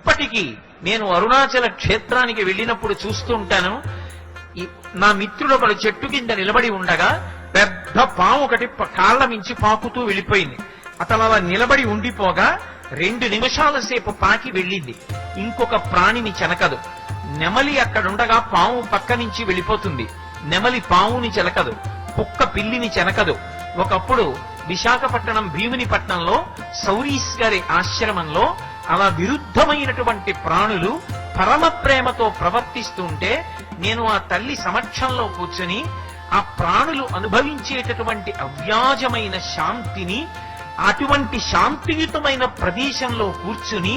ఇప్పటికీ నేను అరుణాచల క్షేత్రానికి వెళ్ళినప్పుడు చూస్తుంటాను. నా మిత్రుడు ఒకడు చెట్టు కింద నిలబడి ఉండగా పెద్ద పాము ఒకటి కాళ్ల మించి పాకుతూ వెళ్ళిపోయింది. అతను అలా నిలబడి ఉండిపోగా 2 నిమిషాల సేపు పాకి వెళ్ళింది. ఇంకొక ప్రాణిని చెనకదు. నెమలి అక్కడుండగా పాము పక్క నుంచి వెళ్ళిపోతుంది. నెమలి పావుని చెనకదు, కుక్క పిల్లిని చెనకదు. ఒకప్పుడు విశాఖపట్నం భీమునిపట్నంలో సౌరీస్ గారి ఆశ్రమంలో అలా విరుద్ధమైనటువంటి ప్రాణులు పరమ ప్రేమతో ప్రవర్తిస్తుంటే నేను ఆ తల్లి సమక్షంలో కూర్చుని ఆ ప్రాణులు అనుభవించేటటువంటి అవ్యాజమైన శాంతిని, అటువంటి శాంతియుతమైన ప్రదేశంలో కూర్చుని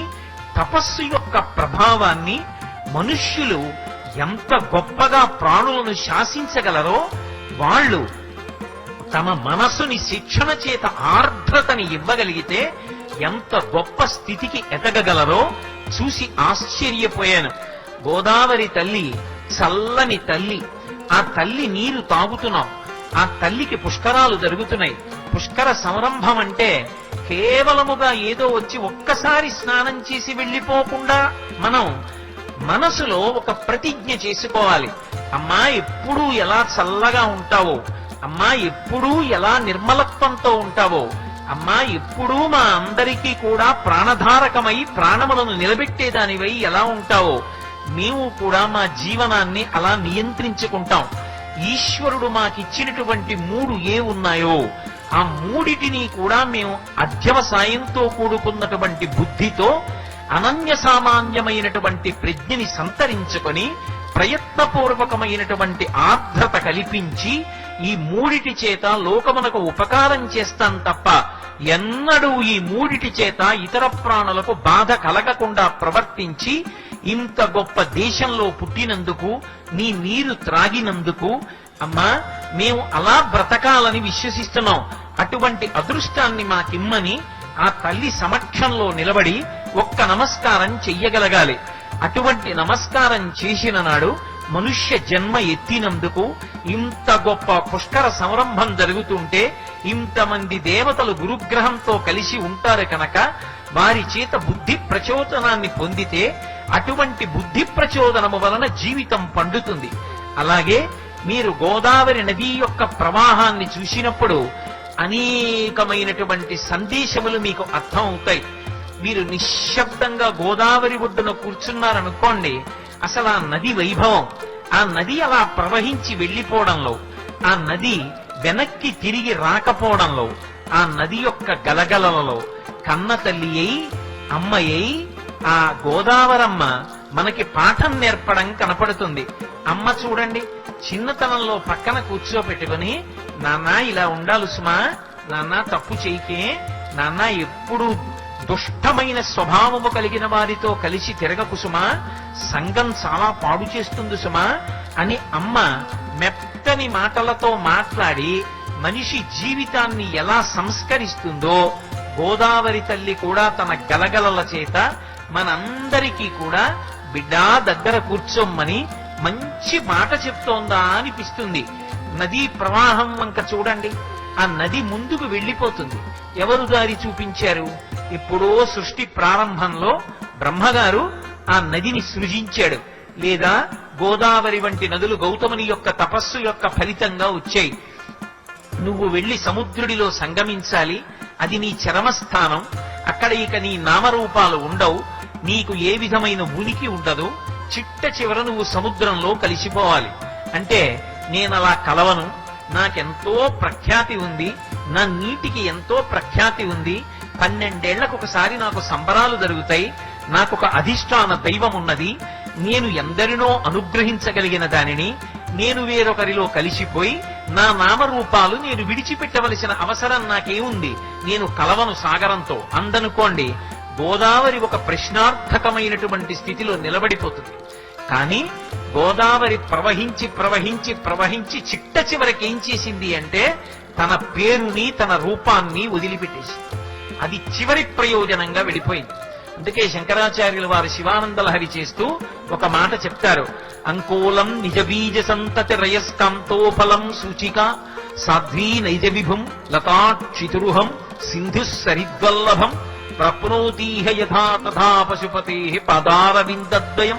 తపస్సు యొక్క ప్రభావాన్ని, మనుష్యులు ఎంత గొప్పగా ప్రాణులను శాసించగలరో, వాళ్ళు తమ మనసుని శిక్షణ చేత ఆర్ద్రతని ఇవ్వగలిగితే ఎంత గొప్ప స్థితికి ఎదగగలరో చూసి ఆశ్చర్యపోయాను. గోదావరి తల్లి చల్లని తల్లి. ఆ తల్లి నీరు తాగుతున్నాం. ఆ తల్లికి పుష్కరాలు జరుగుతున్నాయి. పుష్కర సంరంభం అంటే కేవలముగా ఏదో వచ్చి ఒక్కసారి స్నానం చేసి వెళ్ళిపోకుండా మనం మనసులో ఒక ప్రతిజ్ఞ చేసుకోవాలి. అమ్మా ఎప్పుడూ ఎలా చల్లగా ఉంటావో, అమ్మా ఎప్పుడూ ఎలా నిర్మలత్వంతో ఉంటావో, అమ్మా ఎప్పుడూ మా అందరికీ కూడా ప్రాణధారకమై ప్రాణములను నిలబెట్టేదానివై ఎలా ఉంటావో, మేము కూడా మా జీవనాన్ని అలా నియంత్రించుకుంటాం. ఈశ్వరుడు మాకిచ్చినటువంటి 3 ఉన్నాయో ఆ 3టిని కూడా మేము అధ్యవసాయంతో కూడుకున్నటువంటి బుద్ధితో అనన్య సామాన్యమైనటువంటి ప్రజ్ఞని సంతరించుకొని ప్రయత్నపూర్వకమైనటువంటి ఆర్ద్రత కల్పించి ఈ 3టి చేత లోకమునకు ఉపకారం చేస్తాం తప్ప ఎన్నడూ ఈ 3టి చేత ఇతర ప్రాణులకు బాధ కలగకుండా ప్రవర్తించి ఇంత గొప్ప దేశంలో పుట్టినందుకు, నీ నీరు త్రాగినందుకు అమ్మా మేము అలా బ్రతకాలని విశ్వసిస్తున్నాం. అటువంటి అదృష్టాన్ని మాకిమ్మని ఆ తల్లి సమక్షంలో నిలబడి ఒక్క నమస్కారం చెయ్యగలగాలి. అటువంటి నమస్కారం చేసిన నాడు మనుష్య జన్మ ఎత్తినందుకు, ఇంత గొప్ప పుష్కర సంరంభం జరుగుతుంటే ఇంతమంది దేవతలు గురుగ్రహంతో కలిసి ఉంటారు కనుక వారి చేత బుద్ధి ప్రచోదనాన్ని పొందితే అటువంటి బుద్ధి ప్రచోదనము వలన జీవితం పండుతుంది. అలాగే మీరు గోదావరి నది యొక్క ప్రవాహాన్ని చూసినప్పుడు అనేకమైనటువంటి సందేశములు మీకు అర్థం అవుతాయి. మీరు నిశ్శబ్దంగా గోదావరి ఒడ్డున కూర్చున్నారనుకోండి, అసలు ఆ నది వైభవం, ఆ నది అలా ప్రవహించి వెళ్ళిపోవడంలో, ఆ నది వెనక్కి తిరిగి రాకపోవడంలో, ఆ నది యొక్క గలగలలో కన్న తల్లి అయి అమ్మయ్యి ఆ గోదావరమ్మ మనకి పాఠం నేర్పడం కనపడుతుంది. అమ్మ చూడండి, చిన్నతనంలో పక్కన కూర్చోపెట్టుకుని, నాన్న ఇలా ఉండాలి సుమా, నాన్న తప్పు చేయకే, నాన్న ఎప్పుడు దుష్టమైన స్వభావము కలిగిన వారితో కలిసి తిరగకు సుమా, సంఘం చాలా పాడు చేస్తుంది సుమా అని అమ్మ మెత్తని మాటలతో మాట్లాడి మనిషి జీవితాన్ని ఎలా సంస్కరిస్తుందో, గోదావరి తల్లి కూడా తన గలగలల చేత మనందరికీ కూడా బిడ్డా దగ్గర కూర్చోమ్మని మంచి మాట చెప్తోందా అనిపిస్తుంది. నదీ ప్రవాహం వంక చూడండి, ఆ నది ముందుకు వెళ్ళిపోతుంది. ఎవరు దారి చూపించారు? ఎప్పుడో సృష్టి ప్రారంభంలో బ్రహ్మగారు ఆ నదిని సృజించాడు. లేదా గోదావరి వంటి నదులు గౌతముని యొక్క తపస్సు యొక్క ఫలితంగా వచ్చాయి. నువ్వు వెళ్లి సముద్రుడిలో సంగమించాలి, అది నీ చరమస్థానం. అక్కడ ఇక నీ నామరూపాలు ఉండవు, నీకు ఏ విధమైన ఉనికి ఉండదు. చిట్ట చివర నువ్వు సముద్రంలో కలిసిపోవాలి. అంటే నేనలా కలవను, నాకెంతో ప్రఖ్యాతి ఉంది, నా నీటికి ఎంతో ప్రఖ్యాతి ఉంది, 12 ఏళ్లకు ఒకసారి నాకు సంబరాలు జరుగుతాయి, నాకొక అధిష్టాన దైవం ఉన్నది, నేను ఎందరినో అనుగ్రహించగలిగిన దానిని, నేను వేరొకరిలో కలిసిపోయి నా నామరూపాలు నేను విడిచిపెట్టవలసిన అవసరం నాకేముంది, నేను కలవను సాగరంతో అందనుకోండి. గోదావరి ఒక ప్రశ్నార్థకమైనటువంటి స్థితిలో నిలబడిపోతుంది. కానీ గోదావరి ప్రవహించి ప్రవహించి ప్రవహించి చిట్ట చివరికి ఏం చేసింది అంటే తన పేరుని తన రూపాన్ని వదిలిపెట్టేసింది. అది చివరి ప్రయోజనంగా వెళ్ళిపోయింది. అందుకే శంకరాచార్యుల వారు శివానందలహరి చేస్తూ ఒక మాట చెప్తారు. అంకోలం నిజబీజ సంతతి రయస్కాంతోఫలం సూచిక సాధ్వీ నైజ విభుం లతాక్షితురుహం సింధు సరిద్వల్లభం ప్రాప్నోతీహ యథా తథా పశుపతే పాదారవిందద్వయం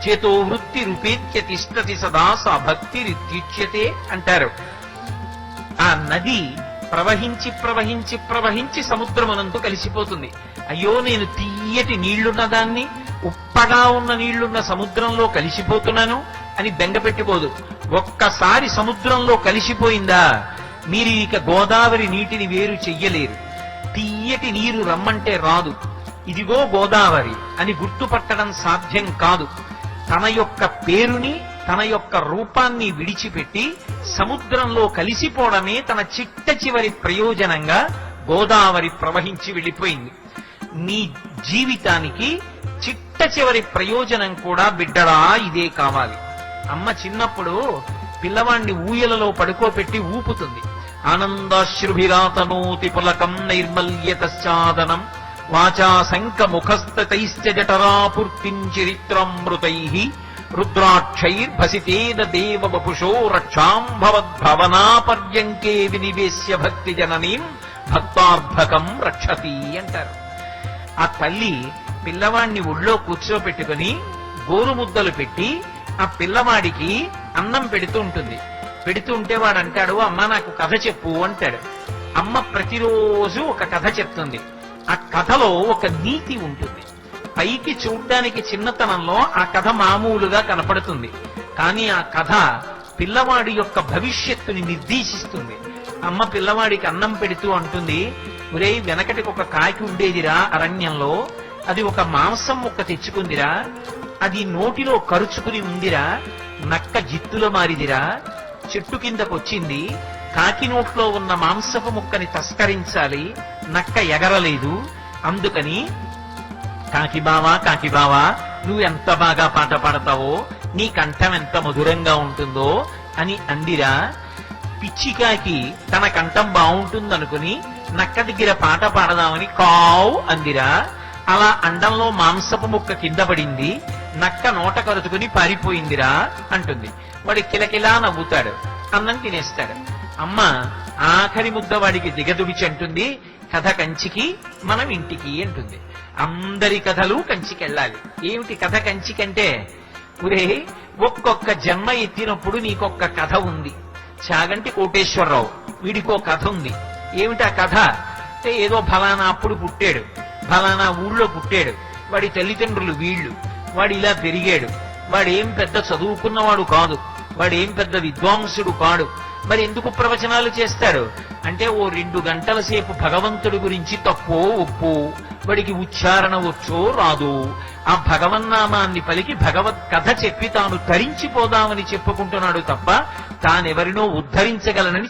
చేతో వృత్తి రూపేత్య తిష్టతి సదా సా భక్తిరిత్యుచ్యతే అంటారు. ఆ నది ప్రవహించి ప్రవహించి ప్రవహించి సముద్రమునందు కలిసిపోతుంది. అయ్యో నేను తీయటి నీళ్లున్న దాన్ని ఉప్పగా ఉన్న నీళ్లున్న సముద్రంలో కలిసిపోతున్నాను అని బెంగ పెట్టుకోదు. ఒక్కసారి సముద్రంలో కలిసిపోయిందా మీరు ఇక గోదావరి నీటిని వేరు చెయ్యలేరు. తీయటి నీరు రమ్మంటే రాదు. ఇదిగో గోదావరి అని గుర్తుపట్టడం సాధ్యం కాదు. తన యొక్క పేరుని తన యొక్క రూపాన్ని విడిచిపెట్టి సముద్రంలో కలిసిపోవడమే తన చిట్ట చివరి ప్రయోజనంగా గోదావరి ప్రవహించి వెళ్ళిపోయింది. నీ జీవితానికి చిట్ట చివరి ప్రయోజనం కూడా బిడ్డడా ఇదే కావాలి. అమ్మ చిన్నప్పుడు పిల్లవాణ్ణి ఊయలలో పడుకోపెట్టి ఊపుతుంది. ఆనందాశ్రుభిరాతనోతి పులకం నైర్మల్యతశ్చాదనం వాచా శంఖ ముఖస్తైశ్చ జఠరాపూర్తిం చరిత్రమృతైః రుద్రాక్షైర్భసితేన దేవ వపుషో రక్షాం భవద్భవనాపర్యంకే వినివేశ్య భక్తి జననీం భక్తార్భకం రక్షతి అంటారు. ఆ తల్లి పిల్లవాణ్ణి ఒళ్ళో కూర్చోపెట్టుకుని గోరుముద్దలు పెట్టి ఆ పిల్లవాడికి అన్నం పెడుతూ ఉంటుంది. పెడుతూ ఉంటే వాడు అంటాడు, అమ్మ నాకు కథ చెప్పు అంటాడు. అమ్మ ప్రతిరోజు ఒక కథ చెప్తుంది. ఆ కథలో ఒక నీతి ఉంటుంది. పైకి చూడ్డానికి చిన్నతనంలో ఆ కథ మామూలుగా కనపడుతుంది. కానీ ఆ కథ పిల్లవాడి యొక్క భవిష్యత్తుని నిర్దేశిస్తుంది. అమ్మ పిల్లవాడికి అన్నం పెడుతూ అంటుంది, ఒరేయ్ వెనకటికి ఒక కాకి ఉండేదిరా అరణ్యంలో, అది ఒక మాంసం ముక్క తెచ్చుకుందిరా, అది నోటిలో కరుచుకుని ఉందిరా, నక్క జిత్తులో మారిదిరా, చెట్టు కిందకొచ్చింది, కాకి నోట్లో ఉన్న మాంసపు ముక్కని తస్కరించాలి, నక్క ఎగరలేదు, అందుకని కాకి బావా నువ్వు ఎంత బాగా పాట పాడతావో, నీ కంఠం ఎంత మధురంగా ఉంటుందో అని అందిరా. పిచ్చికాకి తన కంఠం బాగుంటుందనుకుని నక్క దగ్గర పాట పాడదామని కావు అందిరా. అలా అండంలో మాంసపు ముక్క కింద పడింది, నక్క నోట కరుచుకుని పారిపోయిందిరా అంటుంది. వాడి కిలకిలా నవ్వుతాడు, అన్నం తినేస్తాడు. అమ్మ ఆఖరి ముద్ద వాడికి దిగదుడిచి అంటుంది, కథ కంచికి మనం ఇంటికి అంటుంది. అందరి కథలు కంచికెళ్ళాలి. ఏమిటి కథ కంచికంటే, ఒరే ఒక్కొక్క జన్మ ఎత్తినప్పుడు నీకొక్క కథ ఉంది. చాగంటి కోటేశ్వరరావు వీడికో కథ ఉంది. ఏమిటా కథ అంటే, ఏదో ఫలానా అప్పుడు పుట్టాడు, ఫలానా ఊళ్ళో పుట్టాడు, వాడి తల్లిదండ్రులు వీళ్ళు, వాడు ఇలా పెరిగాడు, వాడేం పెద్ద చదువుకున్నవాడు కాదు, వాడేం పెద్ద విద్వాంసుడు కాడు, మరి ఎందుకు ప్రవచనాలు చేస్తాడు అంటే, ఓ 2 గంటల సేపు భగవంతుడి గురించి తప్పో ఒప్పో, వాడికి ఉచ్చారణ వచ్చో రాదు, ఆ భగవన్నామాన్ని పలికి భగవత్ కథ చెప్పి తాను తరించిపోదామని చెప్పుకుంటున్నాడు తప్ప తానెవరినో ఉద్ధరించగలనని